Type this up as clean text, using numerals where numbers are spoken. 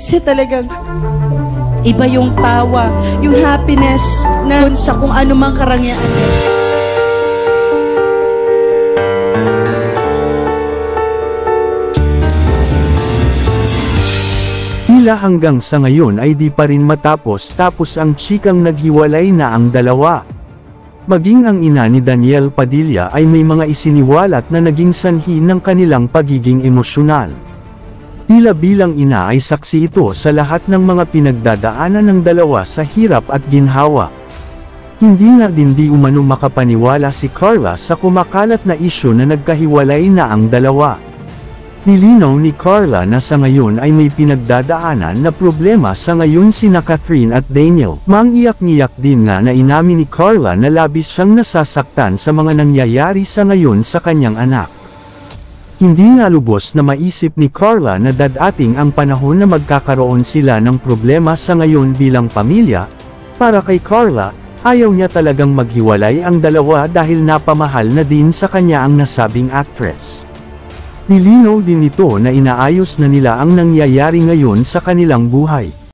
Kasi talagang iba yung tawa, yung happiness na sa kung ano mang karangyaan. Tila hanggang sa ngayon ay di pa rin matapos ang chikang naghiwalay na ang dalawa. Maging ang ina ni Daniel Padilla ay may mga isiniwalat na naging sanhi ng kanilang pagiging emosyonal. Tila bilang ina ay saksi ito sa lahat ng mga pinagdadaanan ng dalawa sa hirap at ginhawa. Hindi nga din di umano makapaniwala si Carla sa kumakalat na isyu na nagkahiwalay na ang dalawa. Nilinaw ni Carla na sa ngayon ay may pinagdadaanan na problema sa ngayon sina Catherine at Daniel. Mangiyak-ngiyak din nga na inamin ni Carla na labis siyang nasasaktan sa mga nangyayari sa ngayon sa kanyang anak. Hindi nga lubos na maisip ni Carla na dadating ang panahon na magkakaroon sila ng problema sa ngayon bilang pamilya. Para kay Carla, ayaw niya talagang maghiwalay ang dalawa dahil napamahal na din sa kanya ang nasabing actress. Nilinaw din ito na inaayos na nila ang nangyayari ngayon sa kanilang buhay.